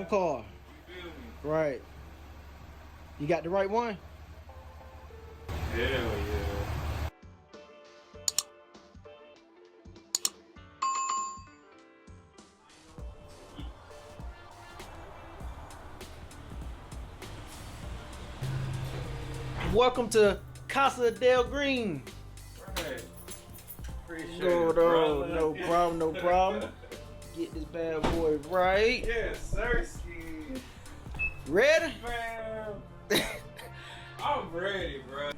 wrong car. Right. You got the right one? Hell yeah. Welcome to Casa del Green. Right. Appreciate No, it, brother. no problem, no problem. Get this bad boy right. Yes, sirski. Ready? Man. I'm ready, bro.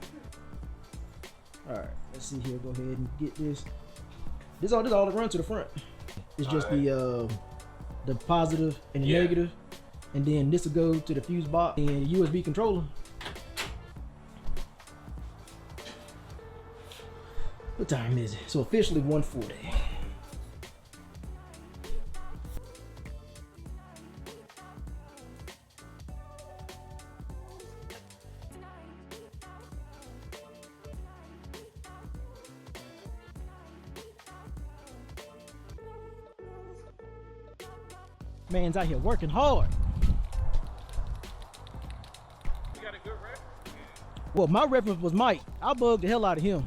Alright, let's see here. Go ahead and get this. This all to run to the front. It's just the positive and the negative. And then this will go to the fuse box and the USB controller. What time is it? So officially 1:40. Man's out here working hard. You got a good rep? Well, my reference was Mike. I bugged the hell out of him.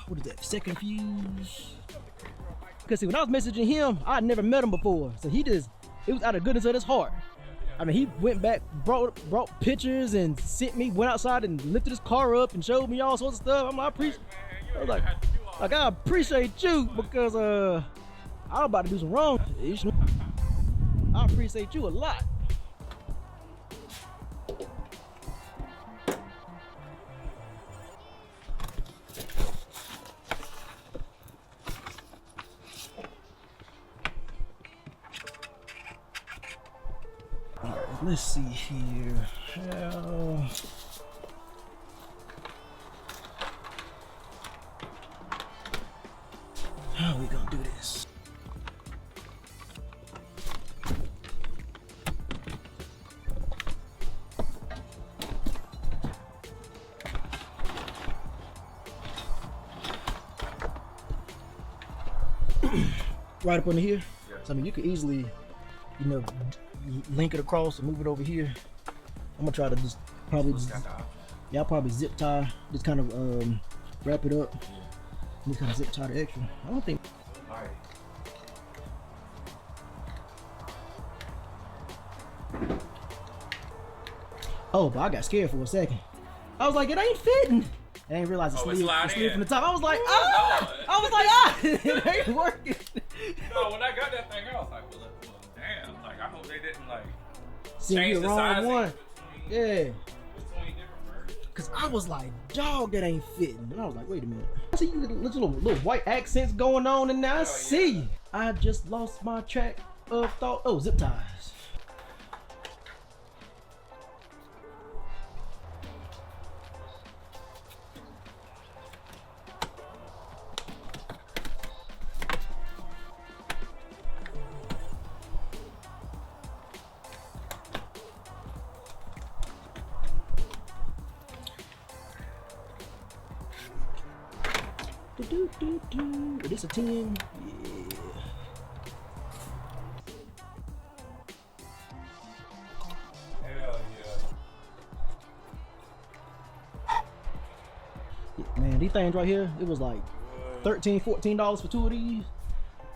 What is that? Second fuse? Because see, when I was messaging him, I'd never met him before. So it was out of goodness of his heart. I mean, he went back, brought pictures and went outside and lifted his car up and showed me all sorts of stuff. I appreciate you because I'm about to do some wrong. I appreciate you a lot. Let's see here. How are we gonna do this? Right up under here. Yeah. So I mean, you could easily, link it across and move it over here. I'm gonna try to I'll probably zip tie, just kind of wrap it up. Just kind of zip tie the extra. I don't think. Oh, but I got scared for a second. I was like, it ain't fitting. I didn't realize it slid from the top. I was like, it ain't working. No, when I got that thing, I was like, well, damn. Like, I hope they didn't change the wrong one. Yeah. Between different versions. Cause I was like, dog, that ain't fitting. And I was like, wait a minute. I see you little white accents going on, and now I see. I just lost my track of thought. Oh, zip ties. Is this a 10? Yeah. Hell Yeah, man, these things right here, it was like $13, $14 for two of these.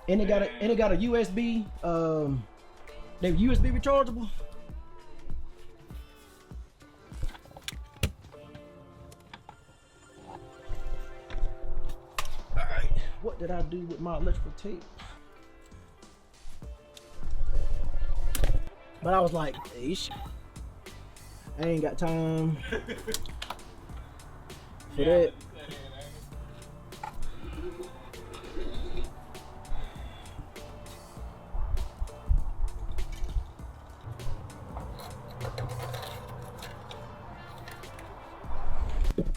And it got a USB, they're USB rechargeable. What did I do with my electrical tape? But I was like, I ain't got time for that.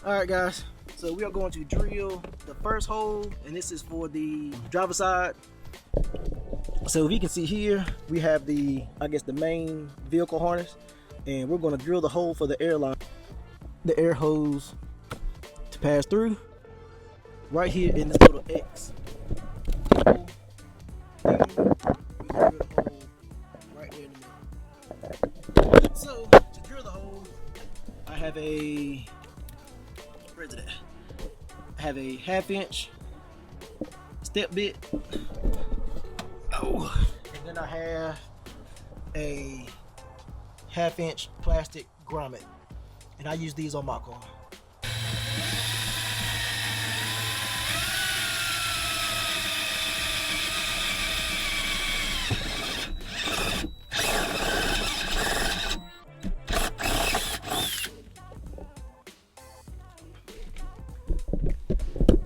All right, guys. So we are going to drill the first hole, and this is for the driver side. So if you can see here, we have the main vehicle harness, and we're going to drill the hole for the airline, the air hose to pass through right here in this little X. We're going to drill the hole 1/2" step bit. Oh, and then I have a 1/2" plastic grommet, and I use these on my car.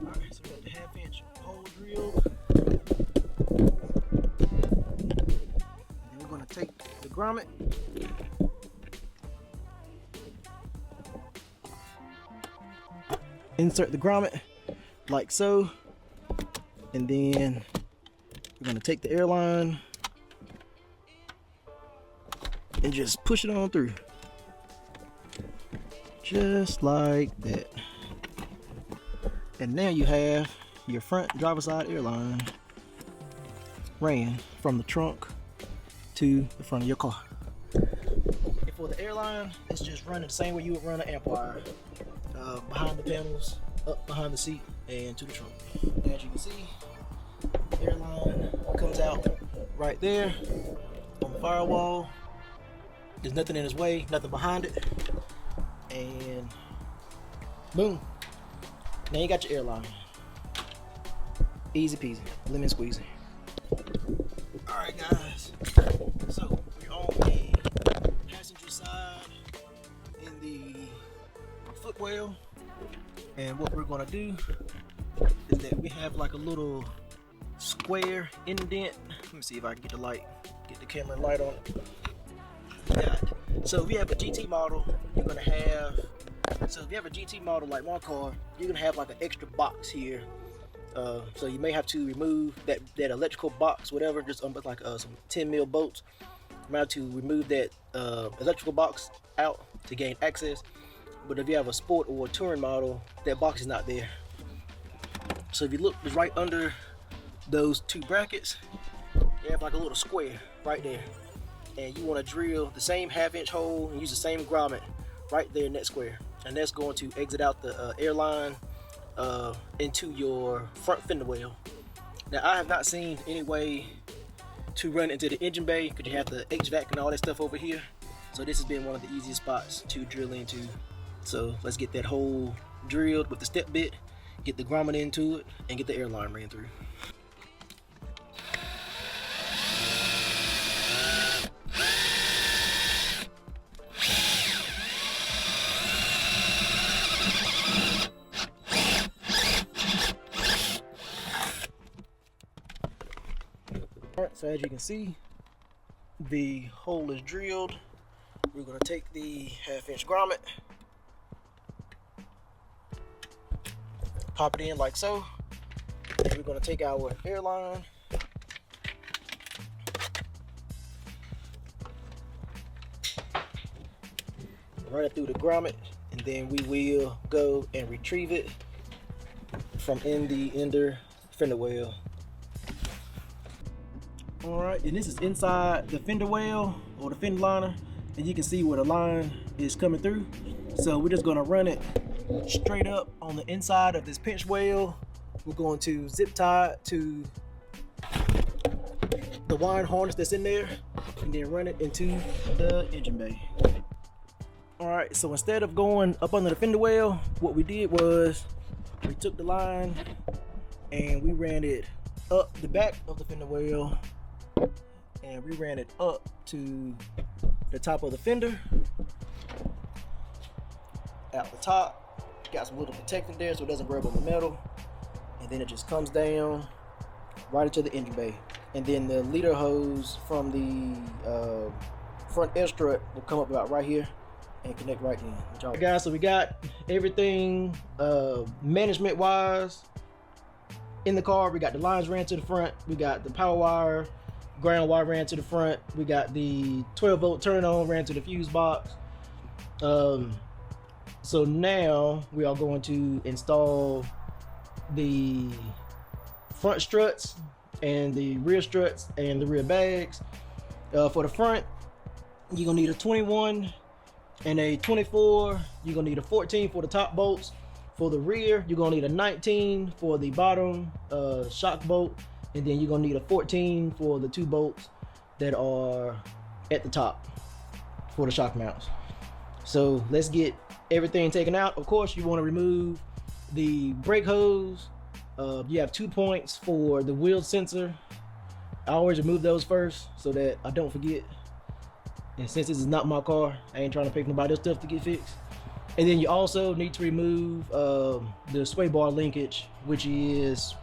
Alright, so we got the 1/2" hole drilled. And we're going to take the grommet, insert the grommet like so, and then we're going to take the airline and just push it on through, just like that. And now you have your front driver's side airline ran from the trunk to the front of your car. And for the airline, it's just running the same way you would run an amp wire, behind the panels, up behind the seat, and to the trunk. And as you can see, the airline comes out right there on the firewall. There's nothing in its way, nothing behind it, and boom. Now you got your airline. Easy peasy, lemon squeezy. Alright guys, so we're on the passenger side in the footwell, and what we're gonna do is that we have like a little square indent. Let me see if I can get the camera light on it. So if you have a GT model, you're gonna have, so if you have a GT model like my car, you're gonna have like an extra box here. So you may have to remove that electrical box, whatever, just like some 10mm bolts. You might have to remove that electrical box out to gain access. But if you have a sport or a touring model, that box is not there. So if you look, it's right under those two brackets. You have like a little square right there, and you want to drill the same 1/2" hole and use the same grommet right there in that square, and that's going to exit out the airline into your front fender well. Now I have not seen any way to run into the engine bay because you have the HVAC and all that stuff over here. So this has been one of the easiest spots to drill into. So let's get that hole drilled with the step bit, get the grommet into it, and get the airline ran through. Alright, so as you can see, the hole is drilled. We're going to take the 1/2" grommet, pop it in like so, and we're going to take our airline, run it through the grommet, and then we will go and retrieve it from in the ender fender well. Alright, and this is inside the fender well or the fender liner, and you can see where the line is coming through. So we're just going to run it straight up on the inside of this pinch well. We're going to zip tie it to the wiring harness that's in there, and then run it into the engine bay. Alright, so instead of going up under the fender well, what we did was we took the line and we ran it up the back of the fender well, and we ran it up to the top of the fender. At the top, got some little protecting there so it doesn't grab on the metal, and then it just comes down right into the engine bay. And then the leader hose from the front air strut will come up about right here and connect right in. Alright guys, so we got everything management wise in the car. We got the lines ran to the front, we got the power wire, ground wire ran to the front, we got the 12-volt turn on ran to the fuse box. So now we are going to install the front struts and the rear struts and the rear bags. For the front, you're gonna need a 21 and a 24. You're gonna need a 14 for the top bolts, For the rear, you're gonna need a 19 for the bottom shock bolt, and then you're gonna need a 14 for the 2 bolts that are at the top for the shock mounts. So let's get everything taken out. Of course, you want to remove the brake hose. You have 2 points for the wheel sensor. I always remove those first so that I don't forget. And since this is not my car, I ain't trying to pay for nobody else's stuff to get fixed. And then you also need to remove the sway bar linkage, which is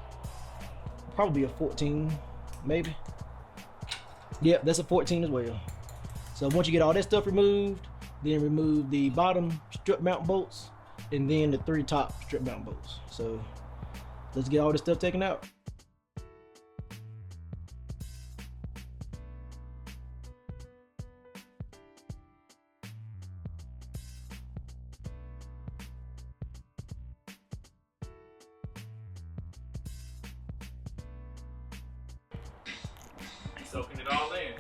probably a 14, maybe. Yep, that's a 14 as well. So once you get all that stuff removed, then remove the bottom strip mount bolts and then the 3 top strip mount bolts. So let's get all this stuff taken out. Soaking it all in.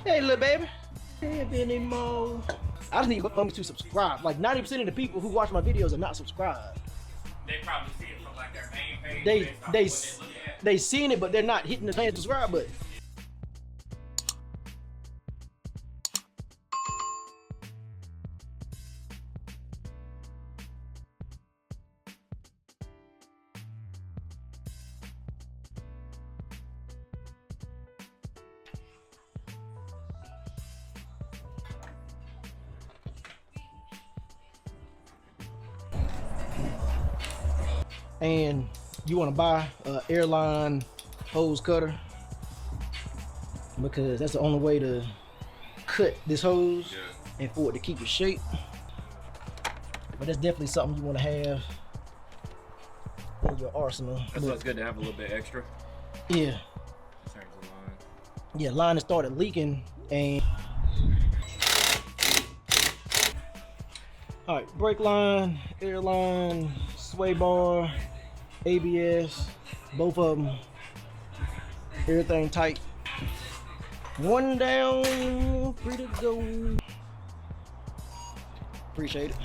Hey, little baby. Hey, anymore. I just need to subscribe. Like 90% of the people who watch my videos are not subscribed. They probably see it from like their main page. They seen it, but they're not hitting the damn subscribe button. And you want to buy an airline hose cutter because that's the only way to cut this hose and for it to keep its shape. But that's definitely something you want to have in your arsenal. That's why it's good to have a little bit extra. Yeah. Change the line. Yeah, line has started leaking and all right, brake line, airline, sway bar, ABS, both of them, everything tight. 1 down, 3 to go. Appreciate it.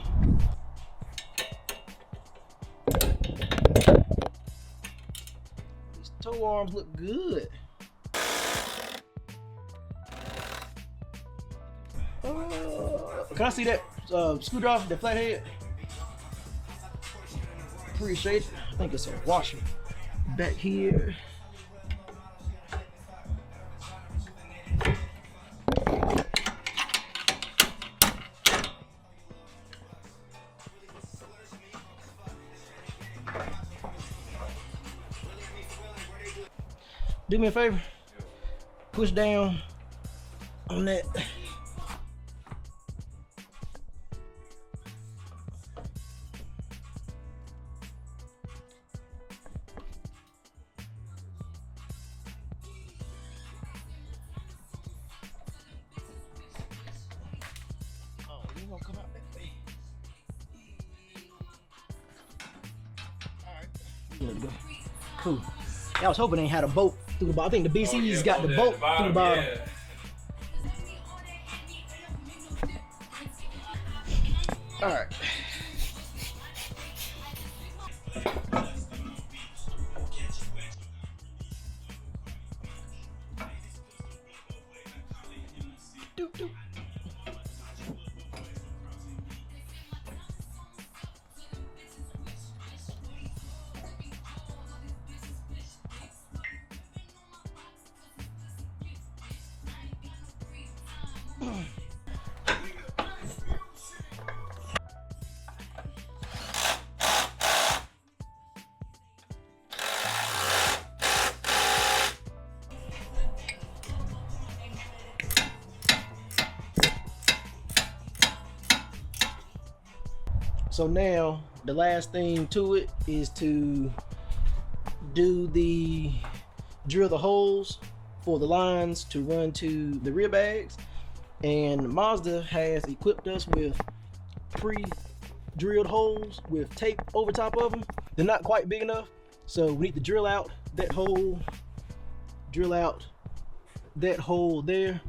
These toe arms look good. Can I see that screwdriver, the flathead? Appreciate it. I think it's a washer back here. Do me a favor. Push down on that. Come out that way. Alright. There we go. Cool. I was hoping they had a bolt through the bottom. I think the BC's got the bolt through the bottom. Yeah. Alright. Doop, doop. So now the last thing to it is to drill the holes for the lines to run to the rear bags. And Mazda has equipped us with pre-drilled holes with tape over top of them. They're not quite big enough, so we need to drill out that hole, drill out that hole there,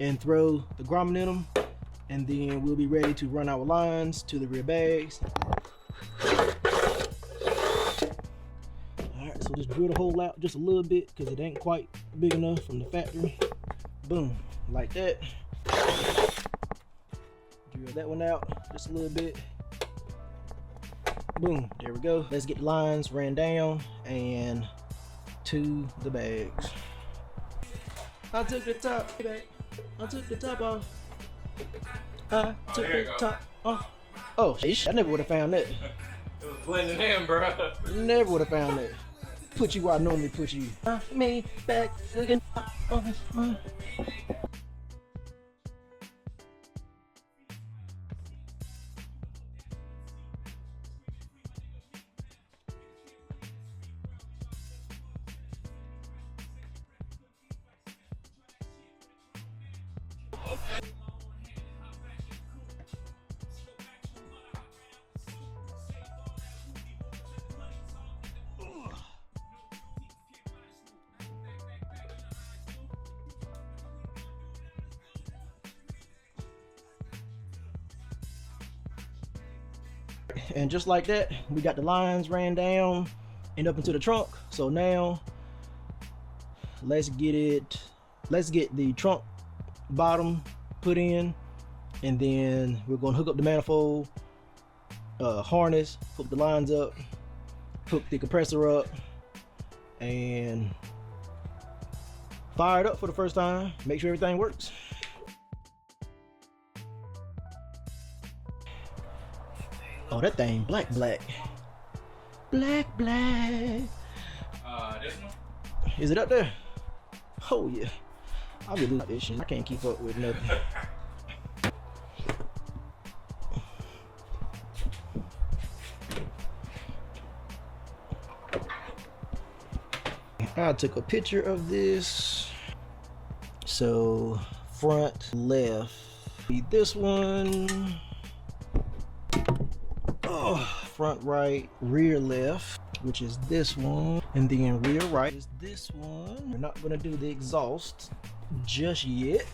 and throw the grommet in them, and then we'll be ready to run our lines to the rear bags. Alright, so just drill the hole out just a little bit because it ain't quite big enough from the factory. Boom, like that. Drill that one out just a little bit. Boom, there we go. Let's get the lines ran down and to the bags. I took the top back. I took the top off. I took the top off. Oh, shit, I never would have found that. It was blending in, bro. Never would have found that. Put you where I normally put you. Me back looking on. And just like that, we got the lines ran down and up into the trunk. So now let's get the trunk bottom put in, and then we're going to hook up the manifold harness, hook the lines up, hook the compressor up, and fire it up for the first time. Make sure everything works. Oh, that thing black. Black. This one? Is it up there? Oh yeah. I'll be losing this shit. I can't keep up with nothing. I took a picture of this. So front left. This one. Front right, rear left, which is this one, and then rear right is this one. We're not gonna do the exhaust just yet.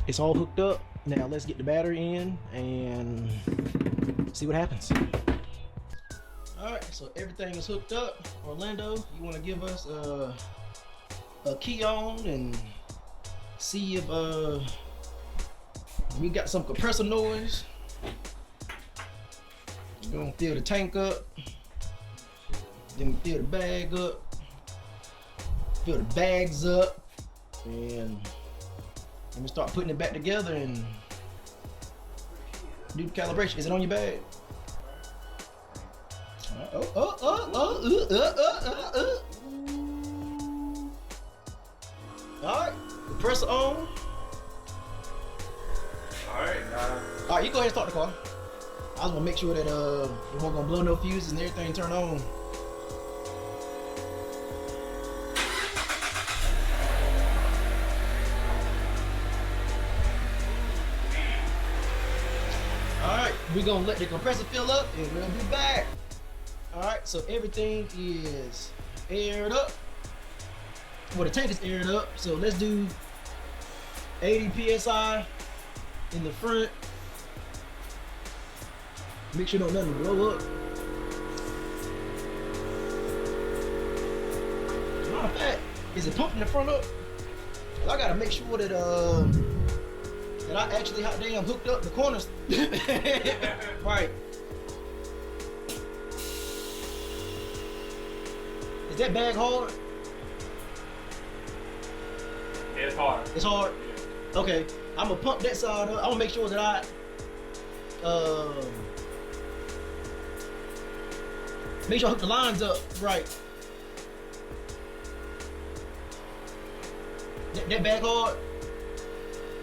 It's all hooked up. Now let's get the battery in and see what happens. Alright, so everything is hooked up. Orlando, you want to give us a key on and see if we got some compressor noise. We're gonna fill the tank up, then we fill the bag up, fill the bags up, and we start putting it back together and do the calibration. Is it on your bag? Alright, compressor on. Alright, you go ahead and start the car. I just want to make sure that it won't gonna blow no fuses and everything turn on. Alright, we're gonna let the compressor fill up and we'll be back. Alright, so everything is aired up. Well, the tank is aired up, so let's do 80 psi in the front. Make sure don't nothing blow up. Matter of fact, is it pumping the front up? I gotta make sure that that I actually hot damn hooked up the corners. Right. Is that bag hard? Yeah, it's hard. It's hard? Yeah. Okay. I'm gonna pump that side up. I'm gonna make sure that I make sure I hook the lines up right. That bag hard?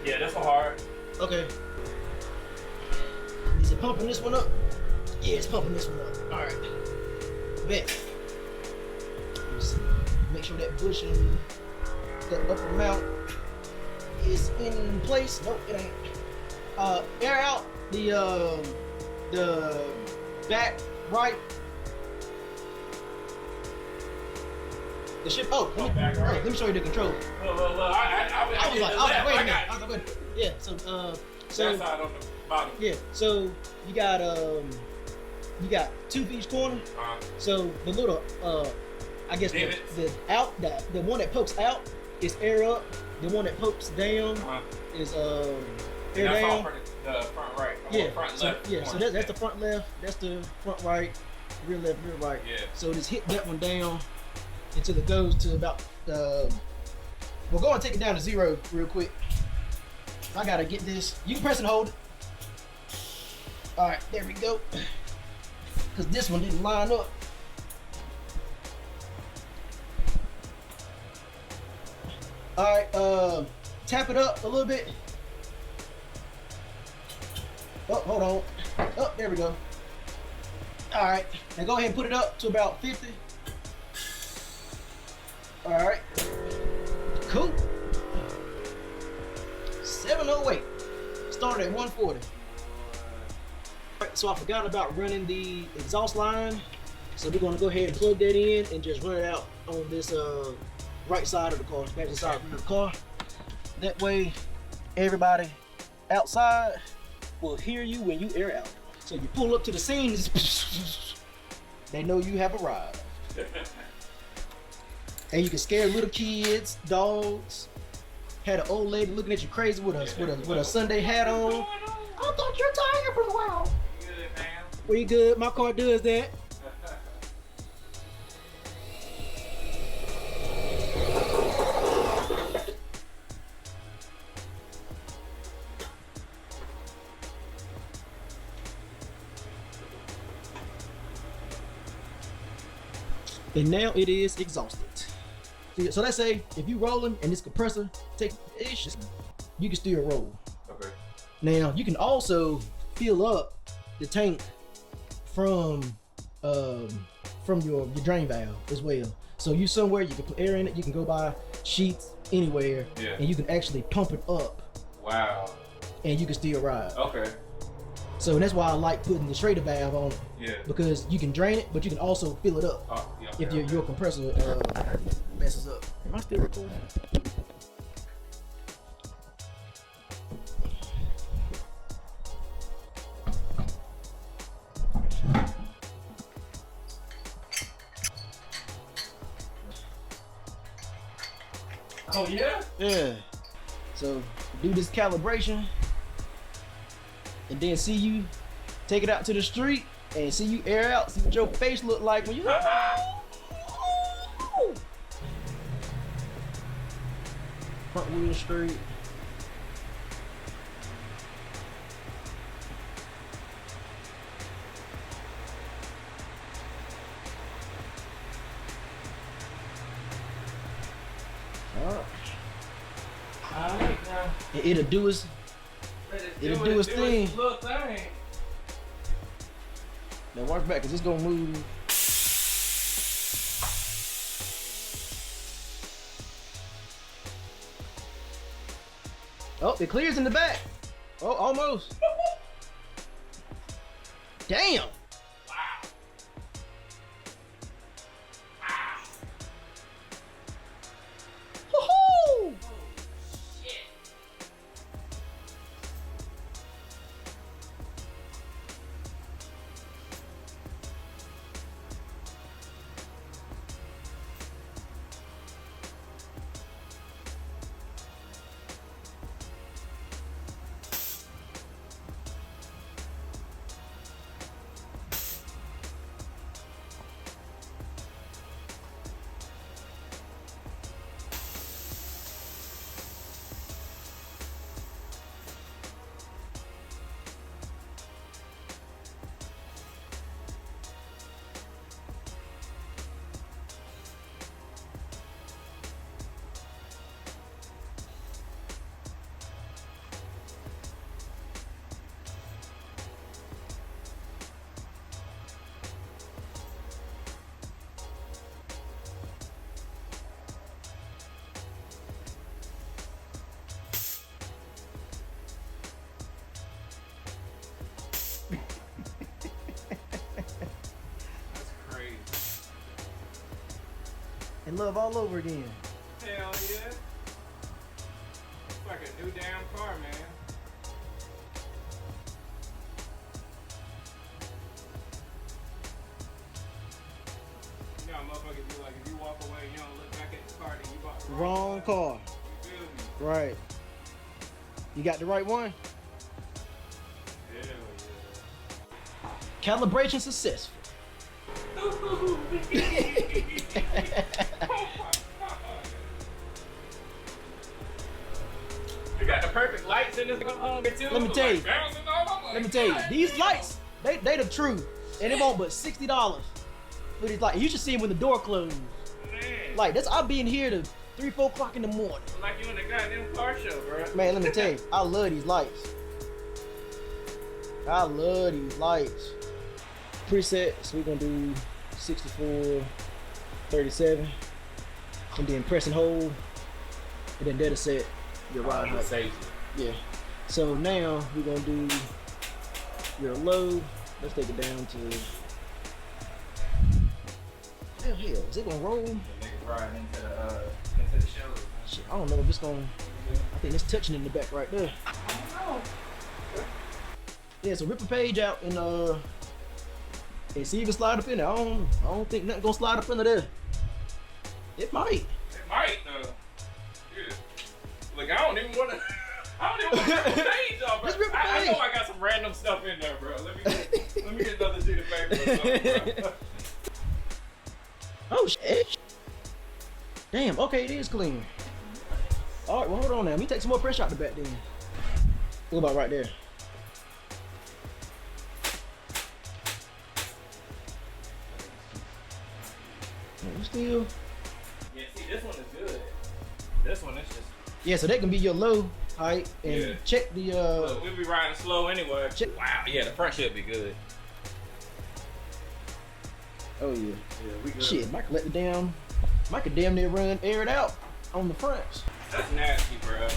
Yeah, that's hard. Okay. Is it pumping this one up? Yeah, it's pumping this one up. Alright. Bet. Let's see. Make sure that bushing the upper mount is in place. Nope, it ain't. Air out the back right. The ship. Oh, let me show you the control. Look, I was like, wait a minute. I was like, wait. Yeah. So that side on the bottom. Yeah. So you got two for each corner. So the little I guess the one that pokes out is air up. The one that pokes down is air down. The front right. Yeah. Front So, left. yeah. So that's the front left. That's the front right. Rear left, rear right. Yeah. So just hit that one down until it goes to about we'll go and take it down to 0 real quick. I gotta get this. You can press and hold it. All right, there we go. Cause this one didn't line up. All right, tap it up a little bit. Oh, hold on. Oh, there we go. All right, now go ahead and put it up to about 50. All right, cool. 708. Started at 140. All right, so I forgot about running the exhaust line. So we're gonna go ahead and plug that in and just run it out on this right side of the car, passenger side of the car. That way, everybody outside will hear you when you air out. So you pull up to the scene, they know you have arrived. And you can scare little kids, dogs. Had an old lady looking at you crazy with a Sunday hat on. I thought your tire blew out. You good, man? We good. My car does that. And now it is exhausted. So let's say if you rolling and this compressor takes issues, you can still roll. Okay. Now you can also fill up the tank from your drain valve as well. So you somewhere you can put air in it, you can go buy sheets anywhere, and you can actually pump it up. Wow. And you can still ride. Okay. So that's why I like putting the Schrader valve on it. Yeah. Because you can drain it, but you can also fill it up if your compressor messes up. Am I still recording? Oh yeah? Yeah. So do this calibration and then see you take it out to the street and see you air out, see what your face look like when you front wheel straight. Alright now. It'll do its thing. Little thing. Now watch back, cause it's gonna move. Oh, it clears in the back. Oh, almost. Damn. Woohoo! and love all over again. Hell yeah. It's like a new damn car, man. You know how motherfuckers be like, if you walk away, you don't look back at the car, then you bought the Wrong car. You feel me? Right. You got the right one? Hell yeah. Calibration successful. You got the perfect lights in this too. Let me tell you. Like bouncing off. I'm like, Let me tell you, God these damn. lights, they the truth. And it won't but $60 for these lights. You should see them when the door closed. Man, Like, I'll be in here to 3, 4 o'clock in the morning. like you in the goddamn car show, bro. Man, let me tell you, I love these lights. I love these lights. Presets, we're gonna do 64, 37, and then press and hold, and then that'll set your ride height. Safety. Yeah. So now we're gonna do your low. Let's take it down to. Hell, is it gonna roll? The nigga riding into the show. Shit, I don't know if it's gonna. I think it's touching in the back right there. Yeah, so rip a page out and see if it slide up in there. I don't think nothing gonna slide up under there. It might. It might though. Yeah. Look, I don't even want to rip the page off, bro. Just rip the I page. know I got some random stuff in there, bro. Let me get another sheet of paper or something, bro. Oh shit. Damn, okay, it is clean. Alright, well hold on now. Let me take some more pressure out the back then. What about right there? Still. Yeah, see, this one is good. This one is just. Yeah, so that can be your low height and Yeah. check the Look, we'll be riding slow anyway. Check- Wow, yeah, the front should be good. oh yeah. Yeah, we good. Shit, Mike let the damn Mike could damn near air it out on the fronts. That's nasty, bro.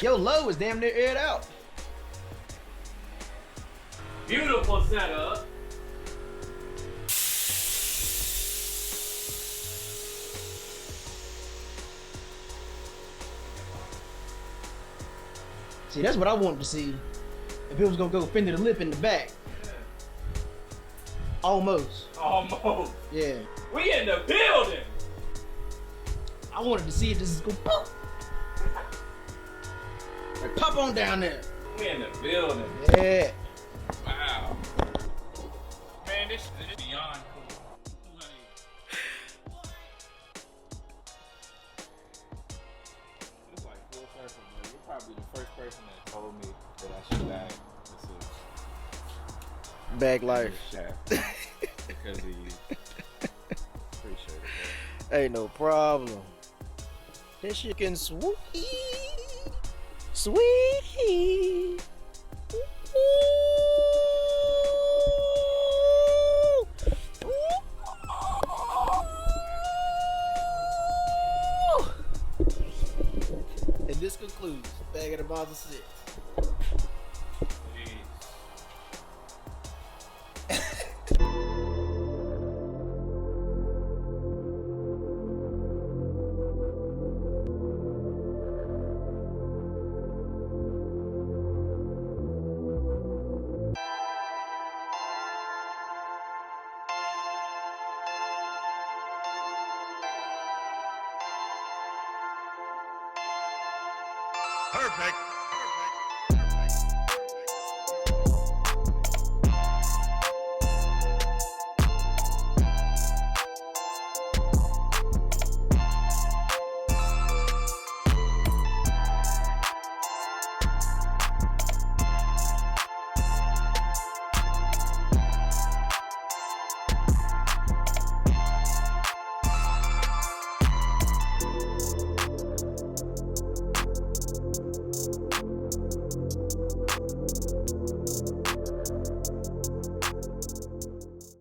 Your low is damn near aired out. Beautiful setup. See, that's what I wanted to see. If it was gonna go fender the lip in the back. Almost. Almost. Yeah. We in the building. I wanted to see if this is gonna pop. Like, pop on down there. We in the building. Yeah. Wow. Man, this is beyond cool. Like, it's like full circle, bro. You're probably the first person that told me that I should bag Bag life. shaft because of you. Appreciate it, bro. Ain't no problem. This shit can sweet. Sweet. And this concludes Bag of the Mazda 6. Perfect.